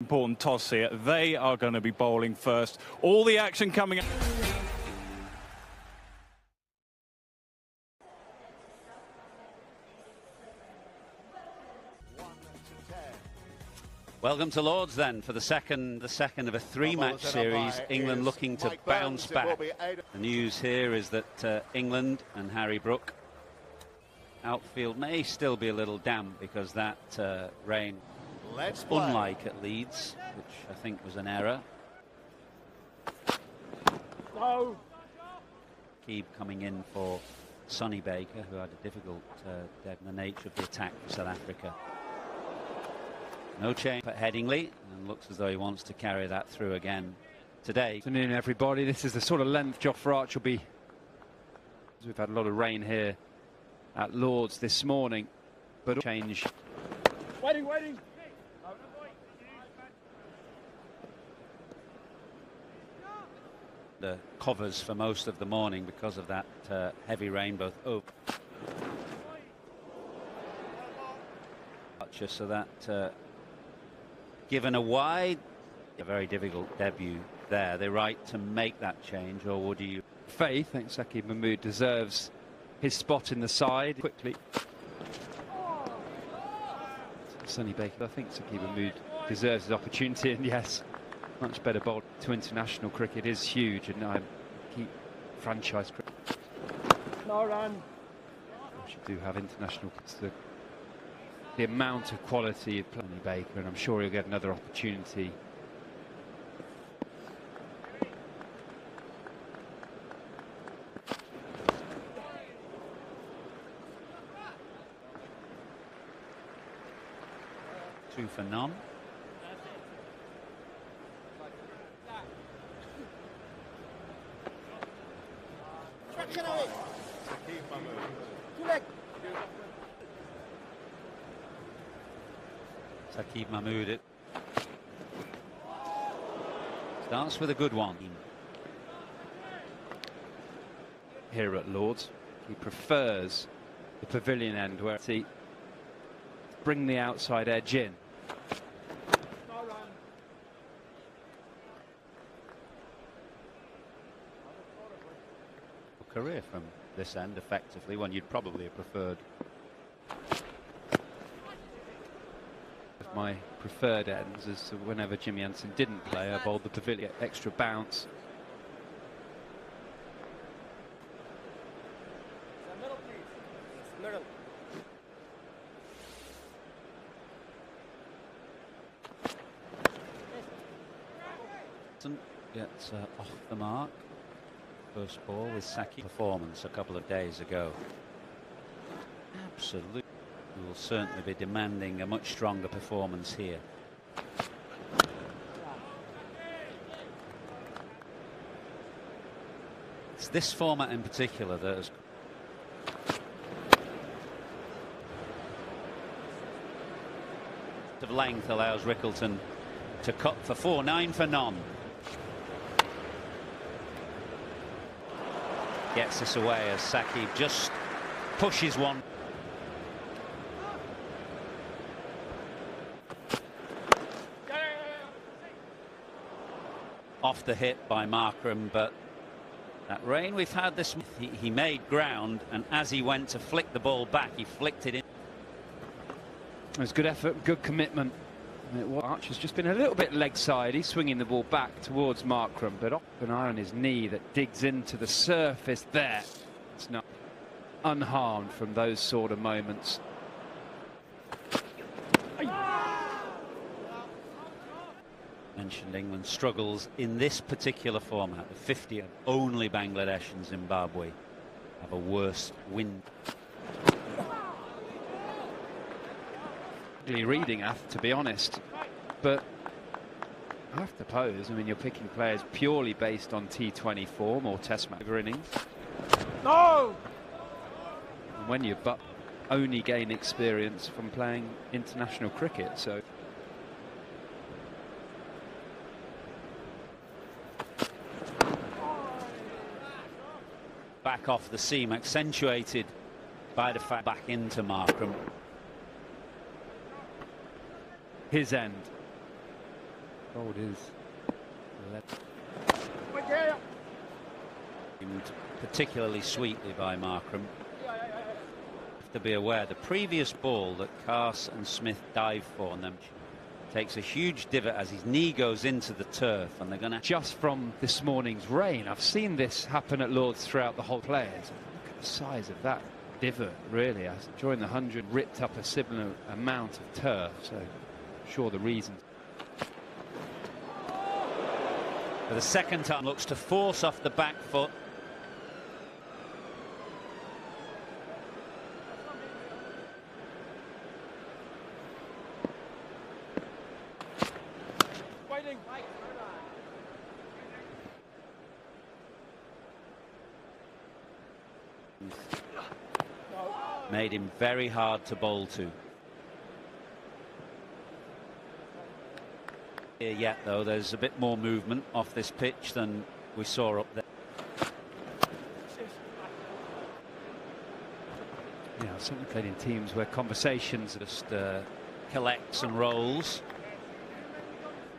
Important toss here. They are going to be bowling first. All the action coming. Welcome to Lords then for the second of a three-match series. England looking to bounce back. The news here is that England and Harry Brook outfield may still be a little damp because that rain, unlike at Leeds, which I think was an error. No. Keeb coming in for Sonny Baker, who had a difficult day in the nature of the attack for South Africa. No change at Headingley, and looks as though he wants to carry that through again today. Good afternoon, everybody. This is the sort of length Jofra Archer will be. We've had a lot of rain here at Lords this morning, but change. Waiting. The covers for most of the morning because of that heavy rain, both over. So that given a wide, a very difficult debut there. They're right to make that change, or would you? Faith, I think Saqib Mahmood deserves his spot in the side. Quickly. Sonny Baker, I think Saqib Mahmood deserves his opportunity, and yes, much better bowl to international cricket is huge, and I keep franchise cricket. No run. You do have international. It's the amount of quality of Sonny Baker, and I'm sure he'll get another opportunity. Two for none. Saqib Mahmood starts with a good one. Here at Lords, he prefers the pavilion end where he bring the outside edge in. Career from this end, effectively, one you'd probably have preferred. My preferred ends is whenever Jimmy Anderson didn't play, I bowled the pavilion, extra bounce. Middle. Gets off the mark. First ball with Saqib performance a couple of days ago. Absolutely. We will certainly be demanding a much stronger performance here. It's this format in particular that has of length allows Rickleton to cut for 4, 9 for none. Gets this away as Saqib just pushes one. Off the hit by Markram, but that rain we've had this, he made ground, and as he went to flick the ball back, he flicked it in. It was good effort, good commitment. Archer's just been a little bit leg side. He's swinging the ball back towards Markram, but off an eye on his knee that digs into the surface there. It's not unharmed from those sort of moments. Mentioned England struggles in this particular format. The 50, only Bangladesh and Zimbabwe have a worse wind. Reading, to be honest, but I have to pose. I mean, you're picking players purely based on T20 form or Test match innings. No. And when you only gain experience from playing international cricket, so. Back off the seam, accentuated by the fact back into Markram. His end. Gold is particularly sweetly by Markram. Have to be aware the previous ball that Carse and Smith dive for on them takes a huge divot as his knee goes into the turf, and they're going to just from this morning's rain. I've seen this happen at Lord's throughout the whole players. Look at the size of that divot, really. During the 100 ripped up a similar amount of turf, so I'm sure the reason. For the second time, looks to force off the back foot. Waiting. Made him very hard to bowl to. Here yet, though, there's a bit more movement off this pitch than we saw up there. Yeah, I've certainly played in teams where conversations Just collects and rolls.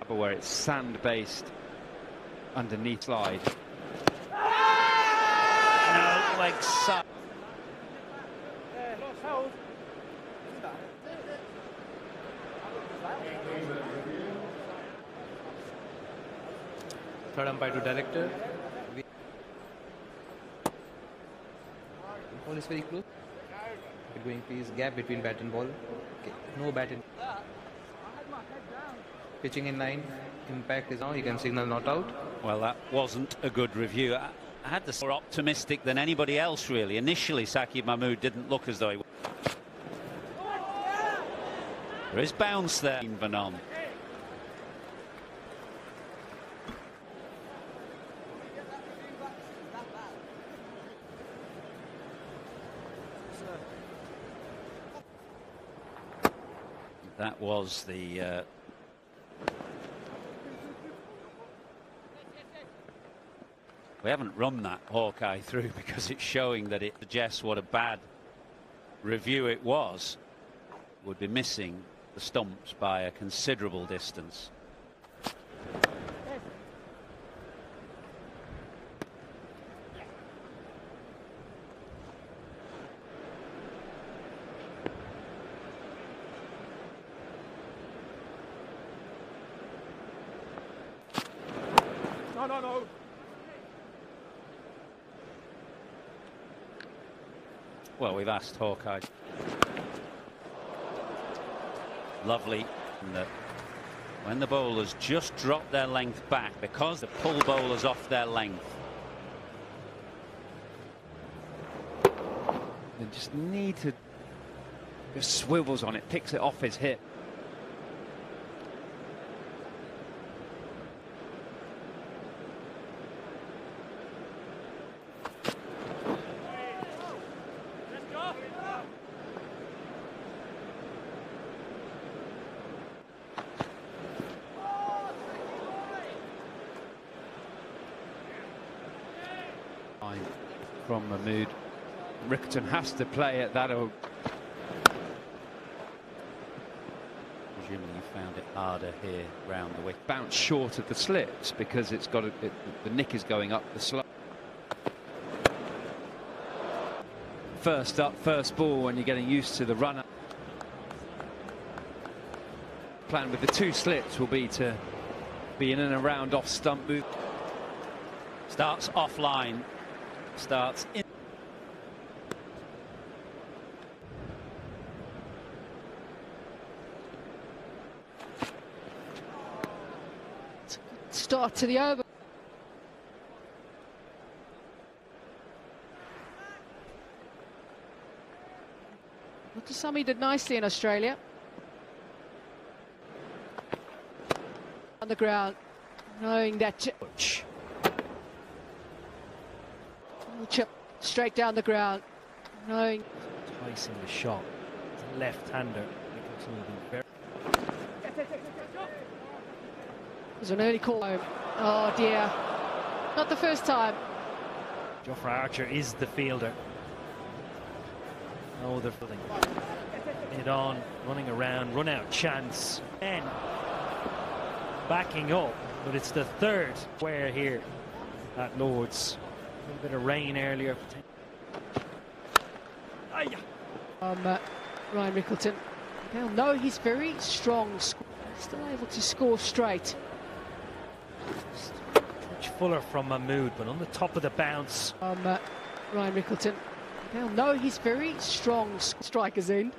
where it's sand-based underneath slide. No, leg side. Third umpire to director. Ball is very close. We're going please gap between bat and ball. Okay, no bat in. Pitching in line. Impact is now. You can signal not out. Well, that wasn't a good review. I had to more optimistic than anybody else, really. Initially, Saqib Mahmood didn't look as though he. There is bounce there in Vanon. That was the we haven't run that Hawkeye through because it's showing that it suggests what a bad review it was. Would be missing the stumps by a considerable distance. No. Well, we've asked Hawkeye. Lovely. And when the bowlers just drop their length back, because the pull bowlers off their length. They just need to. Just swivels on it, picks it off his hip. From Mahmood. Rickerton has to play at that. Presumably you found it harder here round the wicket. Bounce short of the slips because it's got the nick is going up the slope. First up, first ball when you're getting used to the runner. Plan with the two slips will be to be in and around off stump move. Starts offline. Starts in. Start to the over. Mutasami did nicely in Australia. On the ground, knowing that chip straight down the ground, knowing Enticing the shot. It's a left-hander. there's an early call home. Oh dear, not the first time. Jofra Archer is the fielder. Oh, they're fielding. Head on, running around, run out chance. And backing up, but it's the third square here at Lord's. A little bit of rain earlier. Ryan Rickleton. They'll know he's very strong. Still able to score straight. Touch fuller from Mahmood, but on the top of the bounce. Ryan Rickleton. They'll know he's very strong. Strikers in.